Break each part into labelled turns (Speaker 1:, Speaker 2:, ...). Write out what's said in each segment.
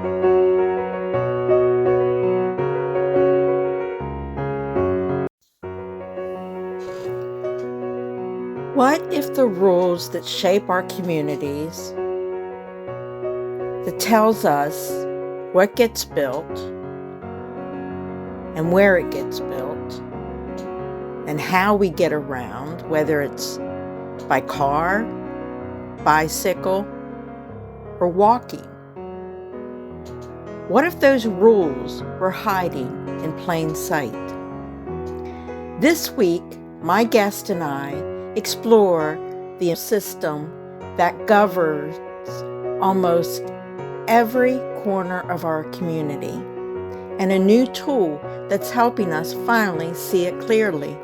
Speaker 1: What if the rules that shape our communities, that tells us what gets built and where it gets built and how we get around, whether it's by car, bicycle, or walking? What if those rules were hiding in plain sight? This week, my guest and I explore the system that governs almost every corner of our community and a new tool that's helping us finally see it clearly.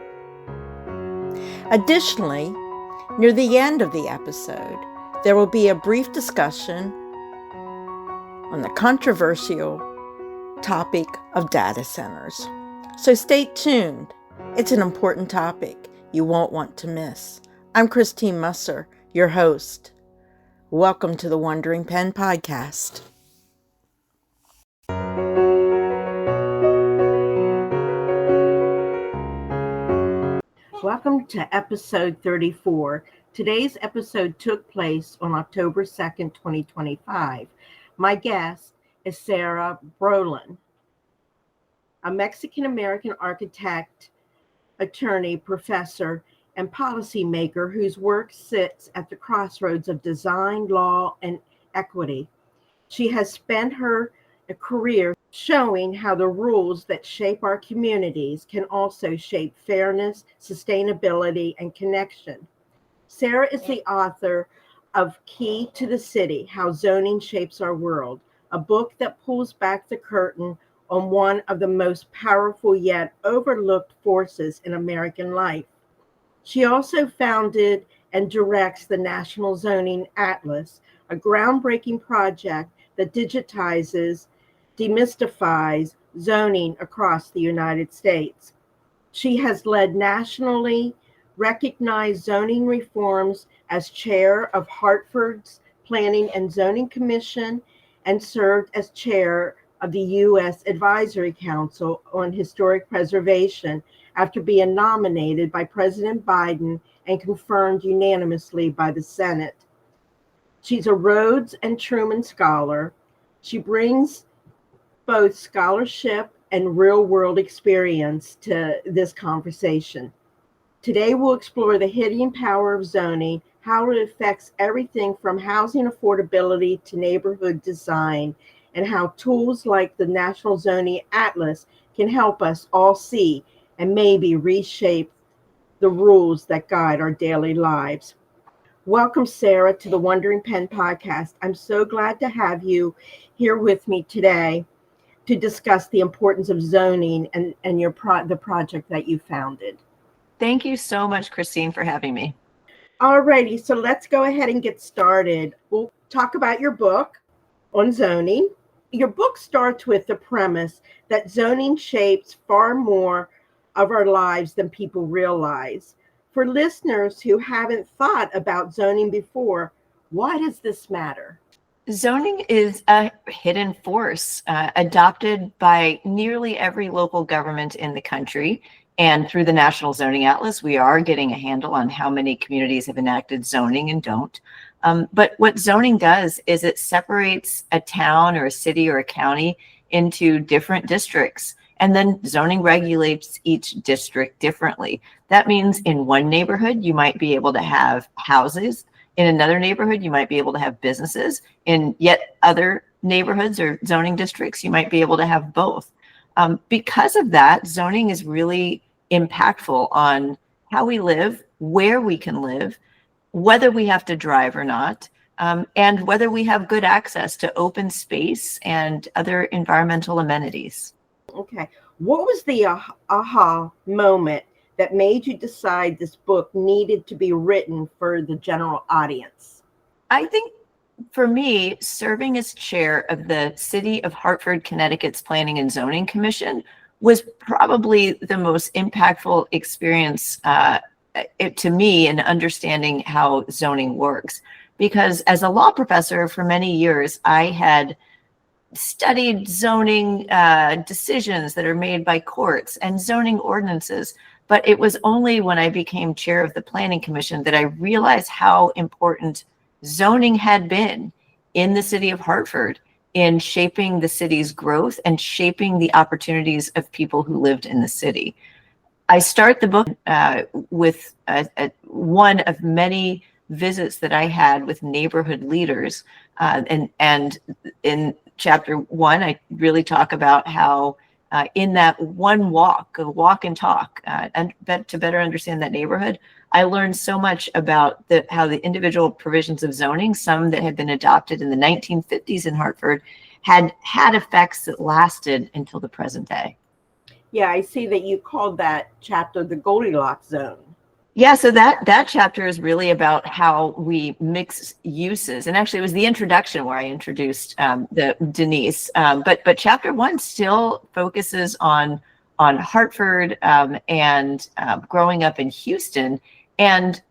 Speaker 1: Additionally, near the end of the episode, there will be a brief discussion on the controversial topic of data centers. So stay tuned. It's an important topic you won't want to miss. I'm Christine Musser, your host. Welcome to the Wandering Pen Podcast. Welcome to episode 34. Today's episode took place on October 2nd, 2025. My guest is Sarah Brolin, a Mexican-American architect, attorney, professor, and policymaker whose work sits at the crossroads of design, law, and equity. She has spent her career showing how the rules that shape our communities can also shape fairness, sustainability, and connection. Sarah is the author of Key to the City: How Zoning Shapes Our World, a book that pulls back the curtain on one of the most powerful yet overlooked forces in American life. She also founded and directs the National Zoning Atlas, a groundbreaking project that digitizes, demystifies zoning across the United States. She has led nationally recognized zoning reforms as chair of Hartford's Planning and Zoning Commission and served as chair of the U.S. Advisory Council on Historic Preservation after being nominated by President Biden and confirmed unanimously by the Senate. She's a Rhodes and Truman Scholar. She brings both scholarship and real-world experience to this conversation. Today, we'll explore the hidden power of zoning, how it affects everything from housing affordability to neighborhood design, and how tools like the National Zoning Atlas can help us all see and maybe reshape the rules that guide our daily lives. Welcome, Sarah, to the Wandering Pen Podcast. I'm so glad to have you here with me today to discuss the importance of zoning and the project that you founded.
Speaker 2: Thank you so much, Christine, for having me.
Speaker 1: Alrighty, so let's go ahead and get started. We'll talk about your book on zoning. Your book starts with the premise that zoning shapes far more of our lives than people realize. For listeners who haven't thought about zoning before, why does this matter?
Speaker 2: Zoning is a hidden force adopted by nearly every local government in the country. And through the National Zoning Atlas, we are getting a handle on how many communities have enacted zoning and don't. But what zoning does is it separates a town or a city or a county into different districts. And then zoning regulates each district differently. That means in one neighborhood, you might be able to have houses. In another neighborhood, you might be able to have businesses. In yet other neighborhoods or zoning districts, you might be able to have both. Because of that, zoning is really impactful on how we live, where we can live, whether we have to drive or not, and whether we have good access to open space and other environmental amenities.
Speaker 1: Okay. What was the aha moment that made you decide this book needed to be written for the general audience?
Speaker 2: I think for me, serving as chair of the City of Hartford, Connecticut's Planning and Zoning Commission was probably the most impactful experience to me in understanding how zoning works. Because as a law professor for many years, I had studied zoning decisions that are made by courts and zoning ordinances. But it was only when I became chair of the Planning Commission that I realized how important zoning had been in the city of Hartford in shaping the city's growth and shaping the opportunities of people who lived in the city. I start the book with one of many visits that I had with neighborhood leaders. And in chapter 1, I really talk about how in that one walk, a walk and talk, and to better understand that neighborhood, I learned so much about how the individual provisions of zoning, some that had been adopted in the 1950s in Hartford, had effects that lasted until the present day.
Speaker 1: Yeah, I see that you called that chapter the Goldilocks zone.
Speaker 2: Yeah, so that chapter is really about how we mix uses, and actually it was the introduction where I introduced the Denise. But chapter 1 still focuses on Hartford and growing up in Houston, and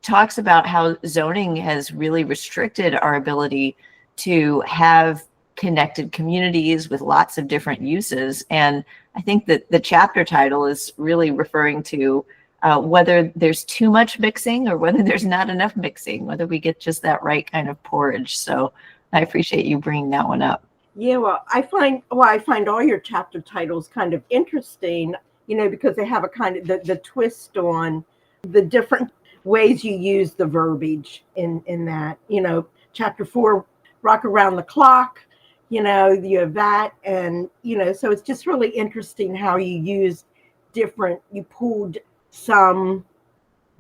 Speaker 2: talks about how zoning has really restricted our ability to have connected communities with lots of different uses. And I think that the chapter title is really referring to whether there's too much mixing or whether there's not enough mixing, whether we get just that right kind of porridge. So I appreciate you bringing that one up.
Speaker 1: Yeah, well, I find all your chapter titles kind of interesting, because they have a kind of the twist on the different ways you use the verbiage in that. Chapter 4, rock around the clock. You have that, and so it's just really interesting how you pulled some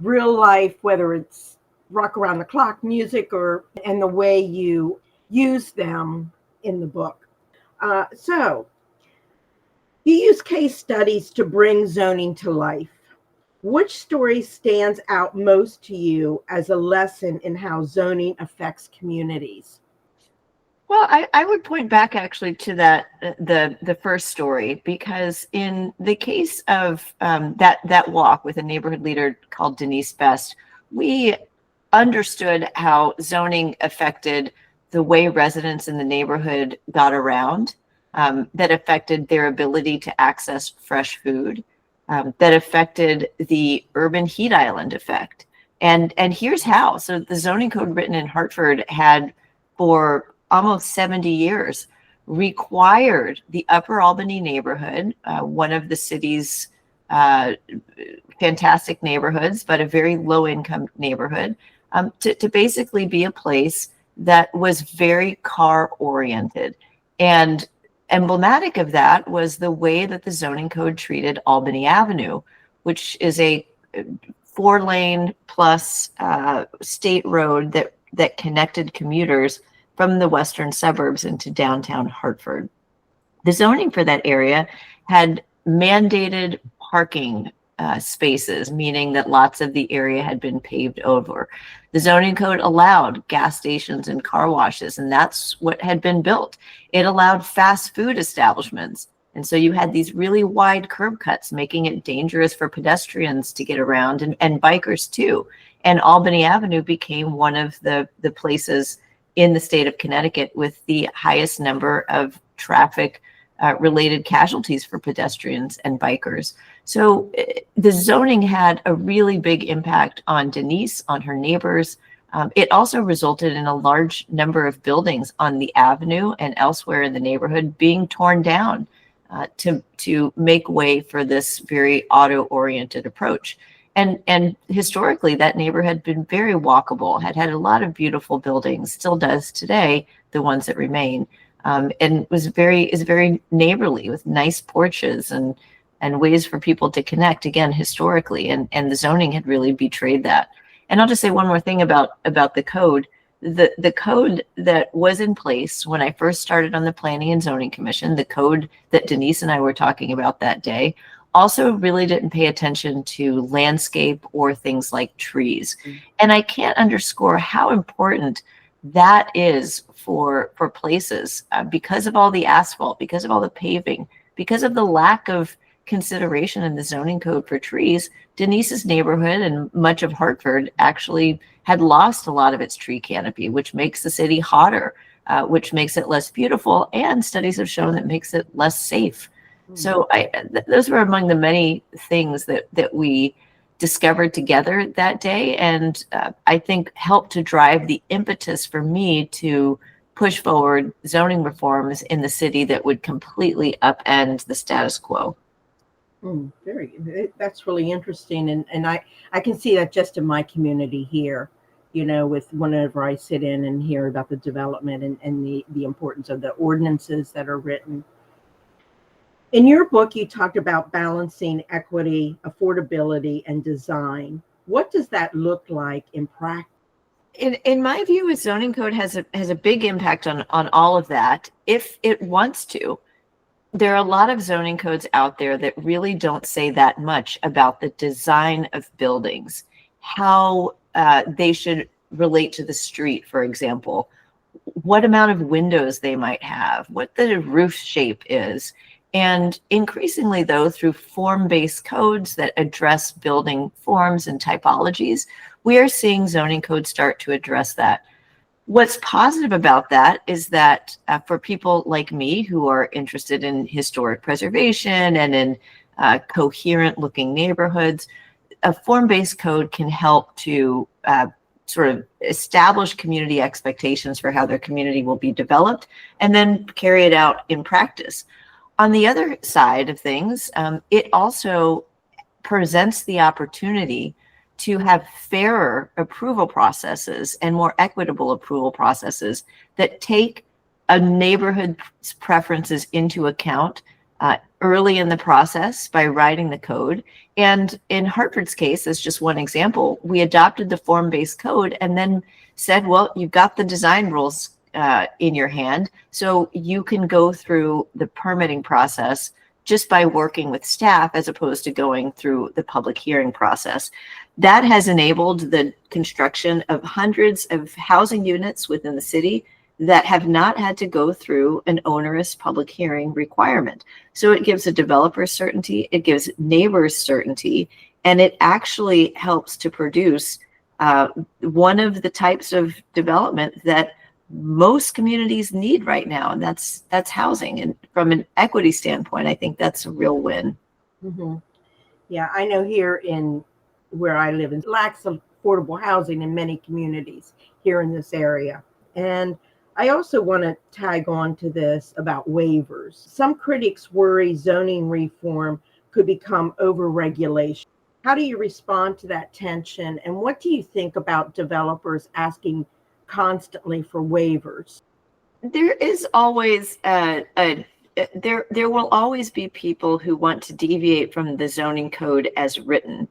Speaker 1: real life, whether it's rock around the clock music and the way you use them in the book. So you use case studies to bring zoning to life. Which story stands out most to you as a lesson in how zoning affects communities?
Speaker 2: Well, I would point back actually to the first story, because in the case of that walk with a neighborhood leader called Denise Best, we understood how zoning affected the way residents in the neighborhood got around, that affected their ability to access fresh food, that affected the urban heat island effect. And here's how. So the zoning code written in Hartford had, for almost 70 years, required the Upper Albany neighborhood, one of the city's fantastic neighborhoods, but a very low income neighborhood, to basically be a place that was very car oriented. And emblematic of that was the way that the zoning code treated Albany Avenue, which is a 4-lane plus state road that connected commuters from the western suburbs into downtown Hartford. The zoning for that area had mandated parking spaces, meaning that lots of the area had been paved over. The zoning code allowed gas stations and car washes, and that's what had been built. It allowed fast food establishments. And so you had these really wide curb cuts, making it dangerous for pedestrians to get around, and bikers too. And Albany Avenue became one of the places in the state of Connecticut with the highest number of traffic related casualties for pedestrians and bikers. So the zoning had a really big impact on Denise, on her neighbors. It also resulted in a large number of buildings on the avenue and elsewhere in the neighborhood being torn down to make way for this very auto-oriented approach. And historically, that neighborhood had been very walkable, had a lot of beautiful buildings, still does today, the ones that remain, and is very neighborly with nice porches and ways for people to connect, again, historically, and the zoning had really betrayed that. And I'll just say one more thing about the code. The code that was in place when I first started on the Planning and Zoning Commission, the code that Denise and I were talking about that day, also really didn't pay attention to landscape or things like trees. And I can't underscore how important that is for places because of all the asphalt, because of all the paving, because of the lack of consideration in the zoning code for trees. Denise's neighborhood and much of Hartford actually had lost a lot of its tree canopy, which makes the city hotter which makes it less beautiful, and studies have shown that makes it less safe. So those were among the many things that we discovered together that day, and I think helped to drive the impetus for me to push forward zoning reforms in the city that would completely upend the status quo.
Speaker 1: That's really interesting. And I can see that just in my community here, with whenever I sit in and hear about the development and the importance of the ordinances that are written. In your book, you talked about balancing equity, affordability, and design. What does that look like in practice?
Speaker 2: In my view, a zoning code has a big impact on all of that if it wants to. There are a lot of zoning codes out there that really don't say that much about the design of buildings, how they should relate to the street, for example, what amount of windows they might have, what the roof shape is. And increasingly, though, through form-based codes that address building forms and typologies, we are seeing zoning codes start to address that. What's positive about that is that for people like me who are interested in historic preservation and in coherent looking neighborhoods, a form-based code can help to sort of establish community expectations for how their community will be developed and then carry it out in practice. On the other side of things, it also presents the opportunity to have fairer approval processes and more equitable approval processes that take a neighborhood's preferences into account early in the process by writing the code. And in Hartford's case, as just one example, we adopted the form-based code and then said, well, you've got the design rules in your hand, so you can go through the permitting process just by working with staff as opposed to going through the public hearing process. That has enabled the construction of hundreds of housing units within the city that have not had to go through an onerous public hearing requirement. So it gives a developer certainty, it gives neighbors certainty, and it actually helps to produce one of the types of development that most communities need right now, and that's housing. And from an equity standpoint, I think that's a real win.
Speaker 1: Yeah, I know here in where I live, it lacks affordable housing in many communities here in this area. And I also want to tag on to this about waivers. Some critics worry zoning reform could become overregulation. How do you respond to that tension? And what do you think about developers asking constantly for waivers?
Speaker 2: There is always there will always be people who want to deviate from the zoning code as written,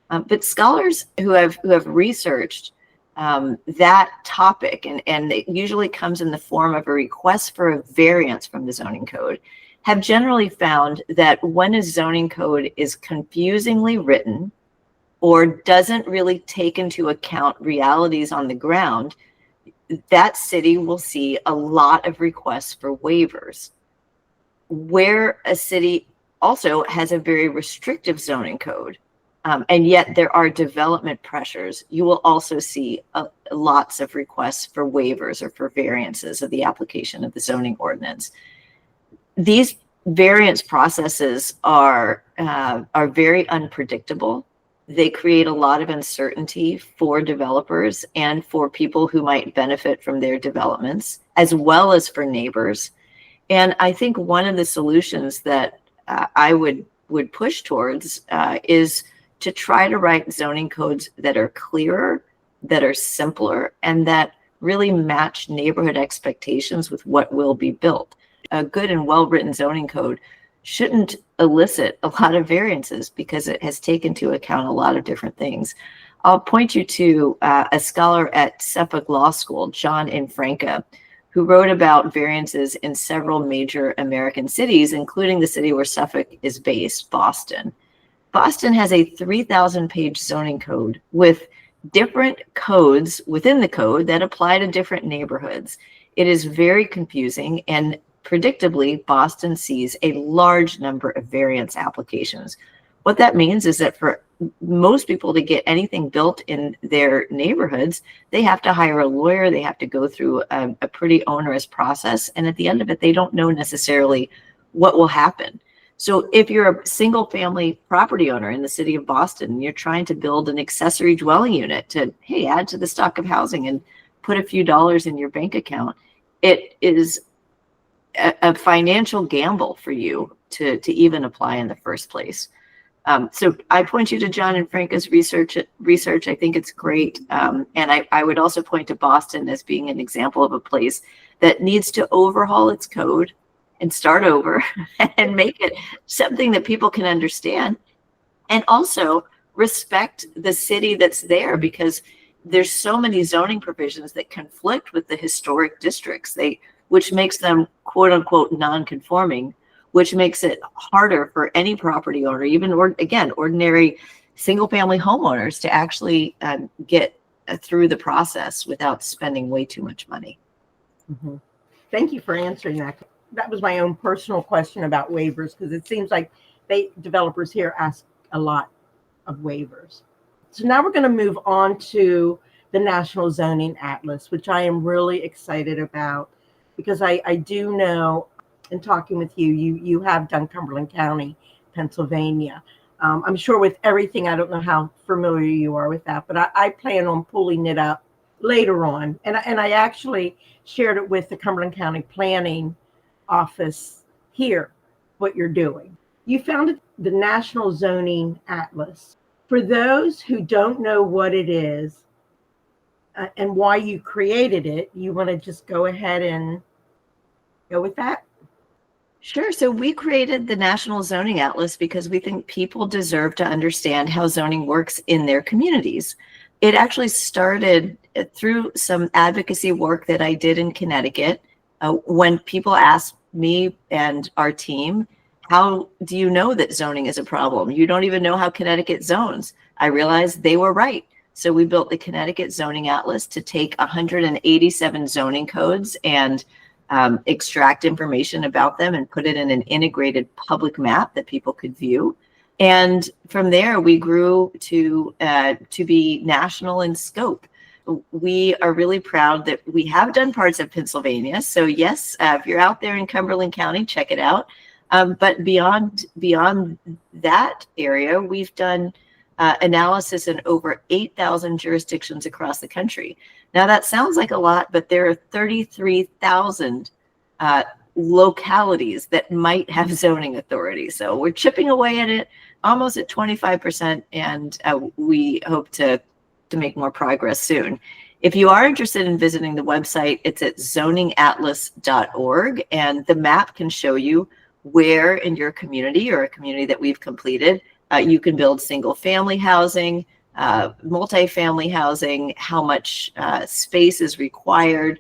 Speaker 2: but scholars who have researched that topic, and it usually comes in the form of a request for a variance from the zoning code, have generally found that when a zoning code is confusingly written or doesn't really take into account realities on the ground, that city will see a lot of requests for waivers. Where a city also has a very restrictive zoning code, and yet there are development pressures, you will also see lots of requests for waivers or for variances of the application of the zoning ordinance. These variance processes are very unpredictable. They create a lot of uncertainty for developers and for people who might benefit from their developments, as well as for neighbors. And I think one of the solutions that I would push towards is to try to write zoning codes that are clearer, that are simpler, and that really match neighborhood expectations with what will be built. A good and well-written zoning code shouldn't elicit a lot of variances because it has taken into account a lot of different things. I'll point you to a scholar at Suffolk Law School, John Infranca, who wrote about variances in several major American cities, including the city where Suffolk is based, Boston. Boston has a 3,000-page zoning code with different codes within the code that apply to different neighborhoods. It is very confusing, and predictably, Boston sees a large number of variance applications. What that means is that for most people, to get anything built in their neighborhoods, they have to hire a lawyer. They have to go through a pretty onerous process. And at the end of it, they don't know necessarily what will happen. So if you're a single family property owner in the city of Boston, and you're trying to build an accessory dwelling unit to, hey, add to the stock of housing and put a few dollars in your bank account, it is a financial gamble for you to even apply in the first place. So I point you to John and Franca's research. I think it's great. And I would also point to Boston as being an example of a place that needs to overhaul its code and start over and make it something that people can understand, and also respect the city that's there, because there's so many zoning provisions that conflict with the historic districts, which makes them quote unquote non-conforming, which makes it harder for any property owner, even ordinary single family homeowners, to actually get through the process without spending way too much money.
Speaker 1: Mm-hmm. Thank you for answering that. That was my own personal question about waivers, because it seems like developers here ask a lot of waivers. So now we're going to move on to the National Zoning Atlas, which I am really excited about, because I do know, in talking with you have done Cumberland County, Pennsylvania. I'm sure with everything, I don't know how familiar you are with that, but I plan on pulling it up later on. And I actually shared it with the Cumberland County Planning Office here, what you're doing. You founded the National Zoning Atlas. For those who don't know what it is and why you created it, you want to just go ahead and go with that?
Speaker 2: Sure. So we created the National Zoning Atlas because we think people deserve to understand how zoning works in their communities. It actually started through some advocacy work that I did in Connecticut. When people asked me and our team, how do you know that zoning is a problem? You don't even know how Connecticut zones. I realized they were right. So we built the Connecticut Zoning Atlas to take 187 zoning codes and extract information about them and put it in an integrated public map that people could view. And from there, we grew to be national in scope. We are really proud that we have done parts of Pennsylvania. So yes, if you're out there in Cumberland County, check it out. But beyond that area, we've done analysis in over 8,000 jurisdictions across the country. Now that sounds like a lot, but there are 33,000 localities that might have zoning authority. So we're chipping away at it, almost at 25%, and we hope to make more progress soon. If you are interested in visiting the website, it's at zoningatlas.org, and the map can show you where in your community or a community that we've completed, you can build single family housing, multifamily housing, how much space is required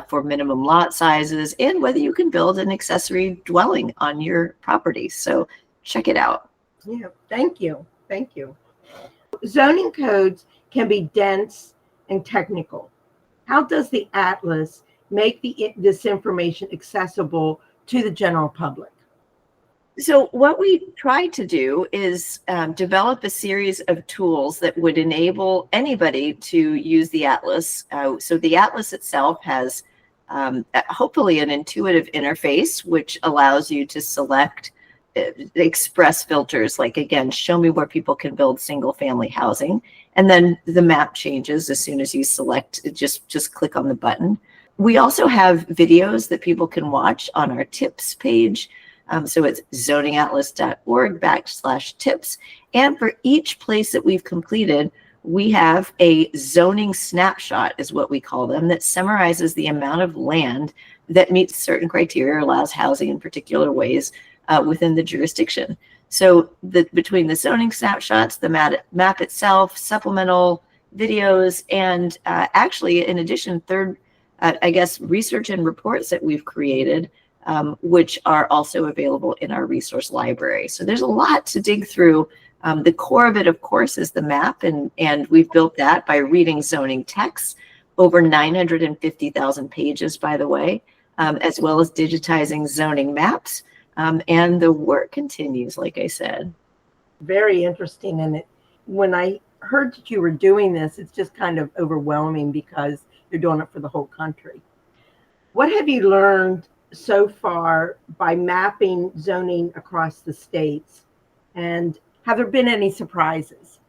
Speaker 2: for minimum lot sizes, and whether you can build an accessory dwelling on your property. So check it out.
Speaker 1: Yeah, thank you. Thank you. Zoning codes can be dense and technical. How does the Atlas make this information accessible to the general public?
Speaker 2: So what we tried to do is develop a series of tools that would enable anybody to use the Atlas. So the Atlas itself has hopefully an intuitive interface, which allows you to select express filters, like, again, show me where people can build single family housing. And then the map changes as soon as you select, just click on the button. We also have videos that people can watch on our tips page. So it's zoningatlas.org/tips. And for each place that we've completed, we have a zoning snapshot, is what we call them, that summarizes the amount of land that meets certain criteria, allows housing in particular ways within the jurisdiction. So between the zoning snapshots, the map itself, supplemental videos, and actually, in addition, research and reports that we've created, which are also available in our resource library. So there's a lot to dig through. The core of it, of course, is the map, and we've built that by reading zoning texts, over 950,000 pages, by the way, as well as digitizing zoning maps. And the work continues, like I said.
Speaker 1: Very interesting, and when I heard that you were doing this, it's just kind of overwhelming because you're doing it for the whole country. What have you learned so far by mapping zoning across the states? And have there been any surprises?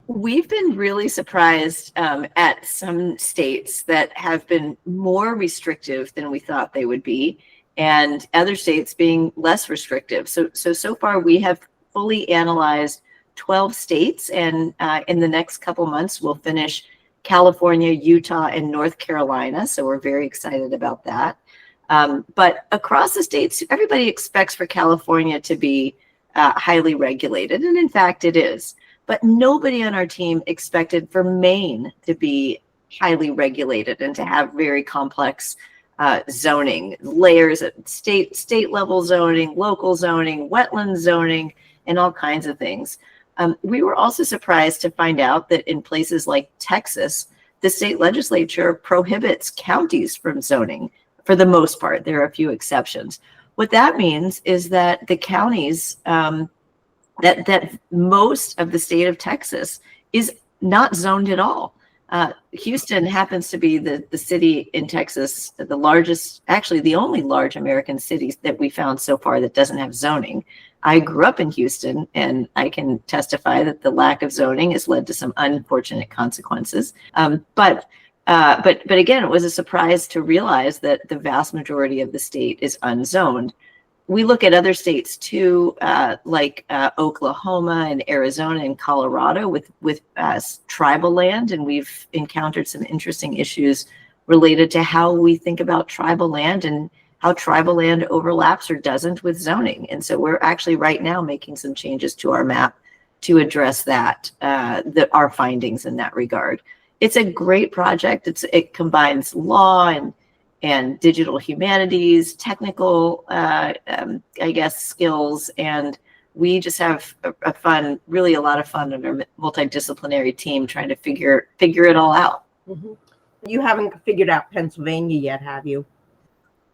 Speaker 2: We've been really surprised at some states that have been more restrictive than we thought they would be, and other states being less restrictive. So far we have fully analyzed 12 states, and in the next couple months we'll finish California, Utah, and North Carolina. So we're very excited about that. But across the states, everybody expects for California to be highly regulated, and in fact it is. But nobody on our team expected for Maine to be highly regulated and to have very complex zoning, layers of state level zoning, local zoning, wetland zoning, and all kinds of things. We were also surprised to find out that in places like Texas, the state legislature prohibits counties from zoning for the most part. There are a few exceptions. What that means is that the counties, that most of the state of Texas is not zoned at all. Houston happens to be the city in Texas, the largest, actually the only large American city that we found so far that doesn't have zoning. I grew up in Houston, and I can testify that the lack of zoning has led to some unfortunate consequences. But again, it was a surprise to realize that the vast majority of the state is unzoned. We look at other states too, like Oklahoma and Arizona and Colorado with tribal land, and we've encountered some interesting issues related to how we think about tribal land and how tribal land overlaps or doesn't with zoning. And so we're actually right now making some changes to our map to address that, our findings in that regard. It's a great project. It combines law and digital humanities, technical, I guess, skills. And we just have really a lot of fun in our multidisciplinary team trying to figure it all out.
Speaker 1: Mm-hmm. You haven't figured out Pennsylvania yet, have you?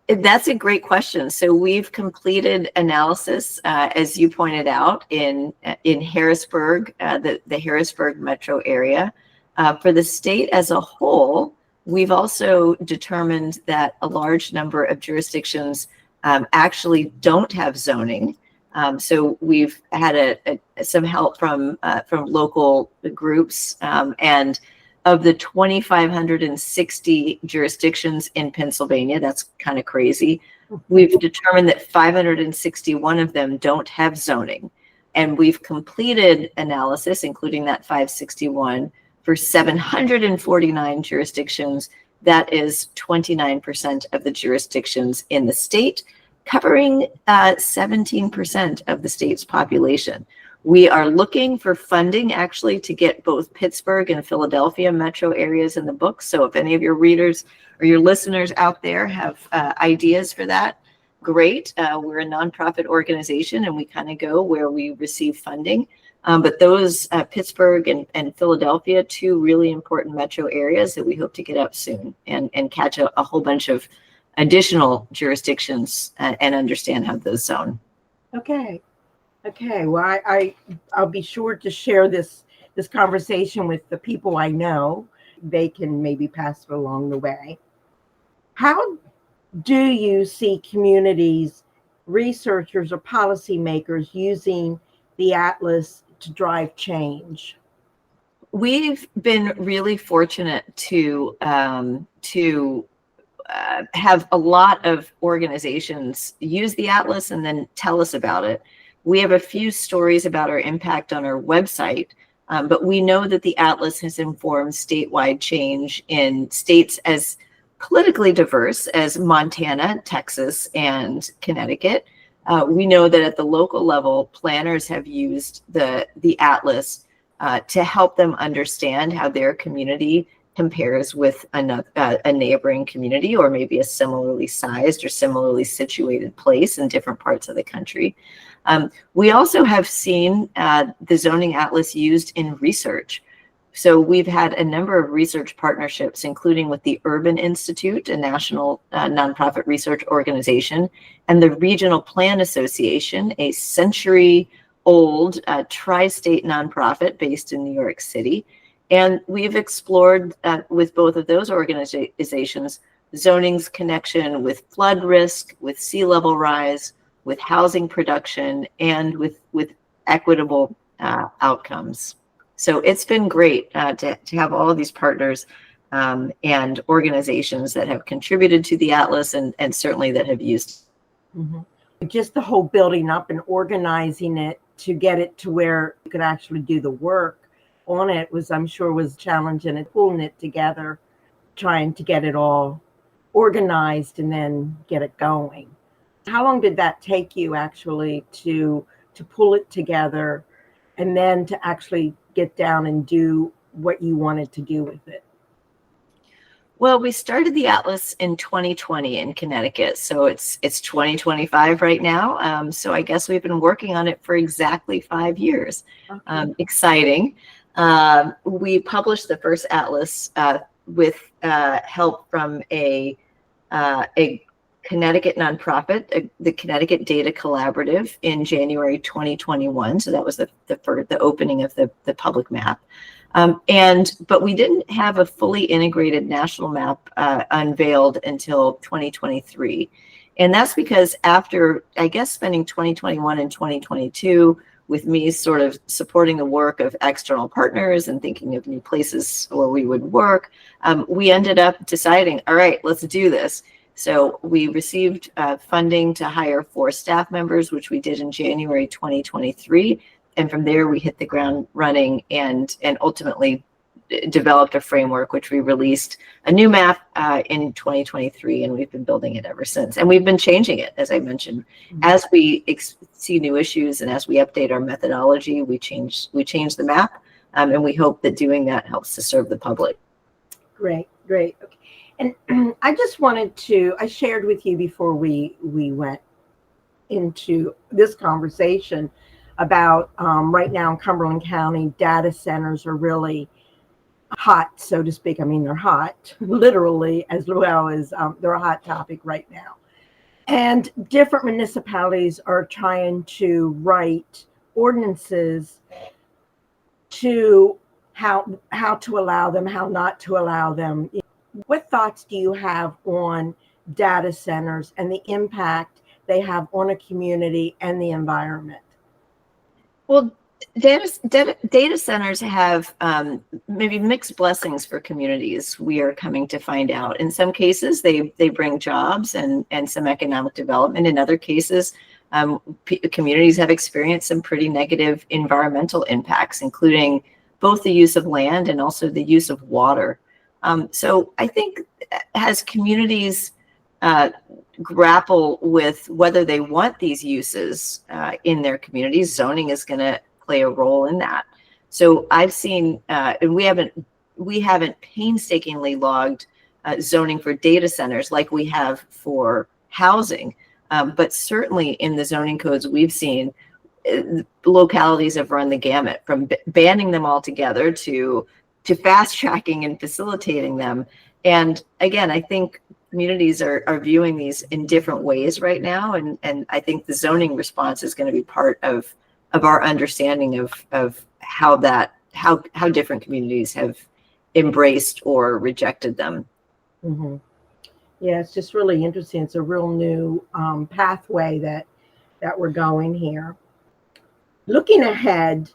Speaker 2: That's a great question. So we've completed analysis, as you pointed out, in Harrisburg, the Harrisburg metro area. For the state as a whole, we've also determined that a large number of jurisdictions actually don't have zoning. So we've had some help from local groups, and of the 2,560 jurisdictions in Pennsylvania, that's kind of crazy, we've determined that 561 of them don't have zoning. And we've completed analysis, including that 561, for 749 jurisdictions. That is 29% of the jurisdictions in the state, covering 17% of the state's population. We are looking for funding actually to get both Pittsburgh and Philadelphia metro areas in the book. So if any of your readers or your listeners out there have ideas for that, great. We're a nonprofit organization, and we kind of go where we receive funding. But those Pittsburgh and Philadelphia, two really important metro areas that we hope to get up soon and catch a whole bunch of additional jurisdictions and understand how those zone.
Speaker 1: Okay. Well, I'll be sure to share this conversation with the people I know. They can maybe pass it along the way. How do you see communities, researchers, or policymakers using the Atlas to drive change?
Speaker 2: We've been really fortunate to have a lot of organizations use the Atlas and then tell us about it. We have a few stories about our impact on our website, but we know that the Atlas has informed statewide change in states as politically diverse as Montana, Texas, and Connecticut. We know that at the local level, planners have used the Atlas to help them understand how their community compares with a neighboring community, or maybe a similarly sized or similarly situated place in different parts of the country. We also have seen the Zoning Atlas used in research. So we've had a number of research partnerships, including with the Urban Institute, a national nonprofit research organization, and the Regional Plan Association, a century old tri-state nonprofit based in New York City. And we've explored with both of those organizations zoning's connection with flood risk, with sea level rise, with housing production, and with equitable outcomes. So it's been great to have all of these partners and organizations that have contributed to the Atlas and certainly that have used.
Speaker 1: Mm-hmm. Just the whole building up and organizing it to get it to where you could actually do the work on it was, I'm sure, was challenging, and pulling it together, trying to get it all organized and then get it going. How long did that take you actually to pull it together and then to actually get down and do what you wanted to do with it?
Speaker 2: Well, we started the Atlas in 2020 in Connecticut, so it's 2025 right now. So I guess we've been working on it for exactly 5 years. Okay. Exciting. We published the first Atlas with help from a Connecticut nonprofit, the Connecticut Data Collaborative, in January 2021. So that was the opening of the public map. But we didn't have a fully integrated national map unveiled until 2023. And that's because after, I guess, spending 2021 and 2022 with me sort of supporting the work of external partners and thinking of new places where we would work, we ended up deciding, all right, let's do this. So we received funding to hire 4 staff members, which we did in January 2023. And from there, we hit the ground running and ultimately developed a framework, which we released a new map in 2023, and we've been building it ever since. And we've been changing it, as I mentioned. Mm-hmm. As we see new issues and as we update our methodology, we change the map, and we hope that doing that helps to serve the public.
Speaker 1: Great. Okay. And I just wanted to, I shared with you before we went into this conversation about right now in Cumberland County, data centers are really hot, so to speak. I mean, they're hot, literally, as well as they're a hot topic right now. And different municipalities are trying to write ordinances to how to allow them, how not to allow them. What thoughts do you have on data centers and the impact they have on a community and the environment?
Speaker 2: Well, data centers have maybe mixed blessings for communities. We are coming to find out. In some cases, they bring jobs and some economic development. In other cases, communities have experienced some pretty negative environmental impacts, including both the use of land and also the use of water. So I think as communities grapple with whether they want these uses in their communities, zoning is going to play a role in that. So I've seen, and we haven't painstakingly logged zoning for data centers like we have for housing, but certainly in the zoning codes we've seen, localities have run the gamut from banning them altogether to fast tracking and facilitating them. And again, I think communities are viewing these in different ways right now, and I think the zoning response is going to be part of our understanding of how different communities have embraced or rejected them.
Speaker 1: Mm-hmm. Yeah, it's just really interesting. It's a real new pathway that we're going here. Looking ahead,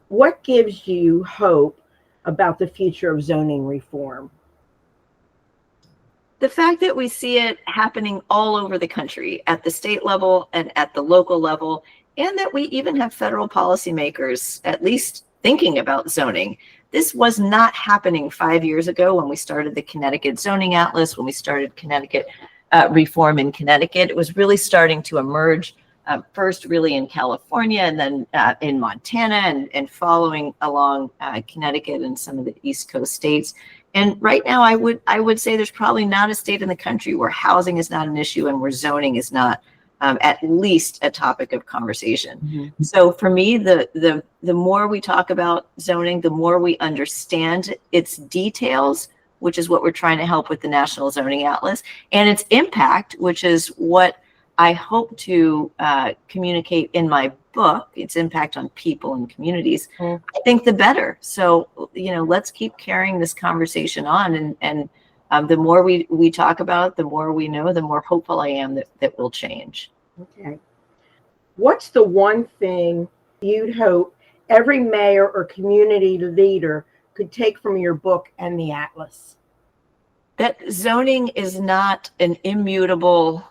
Speaker 1: what gives you hope about the future of zoning reform?
Speaker 2: The fact that we see it happening all over the country at the state level and at the local level, and that we even have federal policymakers at least thinking about zoning. This was not happening 5 years ago when we started the Connecticut Zoning Atlas, when we started Connecticut reform in Connecticut. It was really starting to emerge first really in California and then in Montana and following along Connecticut and some of the East Coast states. And right now, I would say there's probably not a state in the country where housing is not an issue and where zoning is not at least a topic of conversation. Mm-hmm. So for me, the more we talk about zoning, the more we understand its details, which is what we're trying to help with the National Zoning Atlas, and its impact, which is what I hope to communicate in my book, its impact on people and communities, I think the better. So, let's keep carrying this conversation on. And the more we talk about it, the more we know, the more hopeful I am that will change.
Speaker 1: Okay. What's the one thing you'd hope every mayor or community leader could take from your book and the Atlas?
Speaker 2: That zoning is not an immutable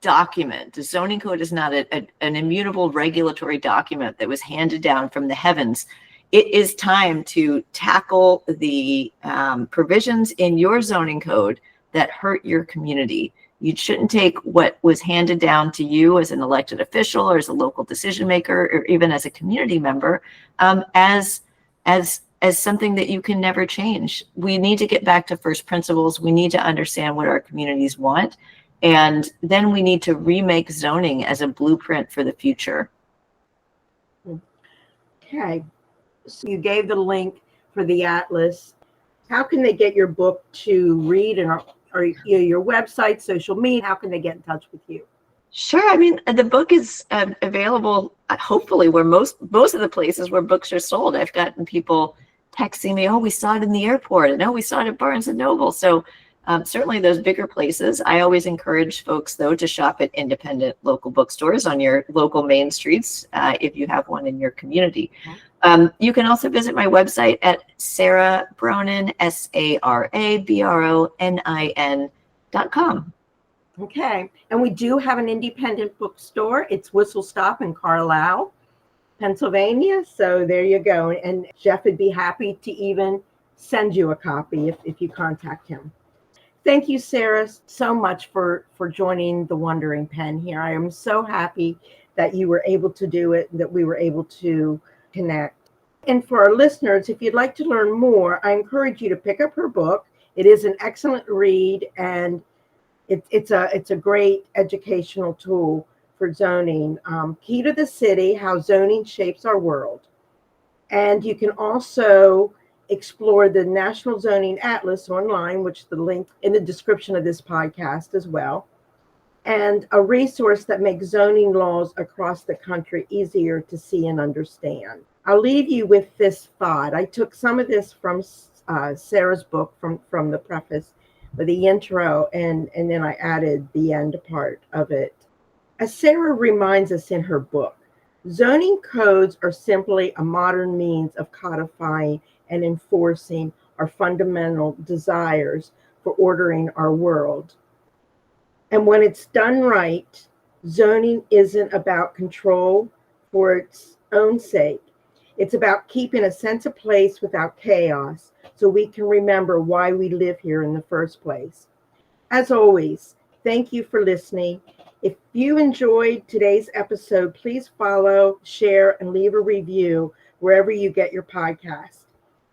Speaker 2: document. The zoning code is not an immutable regulatory document that was handed down from the heavens. It is time to tackle the provisions in your zoning code that hurt your community. You shouldn't take what was handed down to you as an elected official or as a local decision maker or even as a community member as something that you can never change. We need to get back to first principles. We need to understand what our communities want. And then we need to remake zoning as a blueprint for the future.
Speaker 1: Okay. So you gave the link for the Atlas. How can they get your book to read, and or your website, social media? How can they get in touch with you?
Speaker 2: Sure. I mean, the book is available, hopefully, where most of the places where books are sold. I've gotten people texting me, oh, we saw it in the airport, and oh, we saw it at Barnes & Noble. So certainly those bigger places. I always encourage folks, though, to shop at independent local bookstores on your local main streets if you have one in your community. You can also visit my website at Sarah Bronin, SarahBronin.com.
Speaker 1: Okay. And we do have an independent bookstore. It's Whistlestop in Carlisle, Pennsylvania. So there you go. And Jeff would be happy to even send you a copy if you contact him. Thank you, Sarah, so much for joining the Wandering Pen here. I am so happy that you were able to do it, that we were able to connect. And for our listeners, if you'd like to learn more, I encourage you to pick up her book. It is an excellent read, and it's a great educational tool for zoning. Key to the City: How Zoning Shapes Our World. And you can also explore the National Zoning Atlas online, which the link in the description of this podcast as well, and a resource that makes zoning laws across the country easier to see and understand. I'll leave you with this thought. I took some of this from Sarah's book, from the preface, with the intro, and then I added the end part of it. As Sarah reminds us in her book, zoning codes are simply a modern means of codifying and enforcing our fundamental desires for ordering our world. And when it's done right, zoning isn't about control for its own sake. It's about keeping a sense of place without chaos, so we can remember why we live here in the first place. As always, thank you for listening. If you enjoyed today's episode, please follow, share, and leave a review wherever you get your podcast.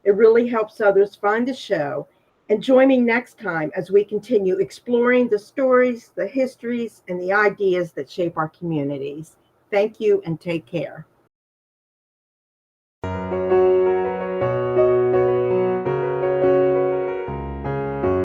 Speaker 1: It really helps others find the show. And join me next time as we continue exploring the stories, the histories, and the ideas that shape our communities. Thank you and take care.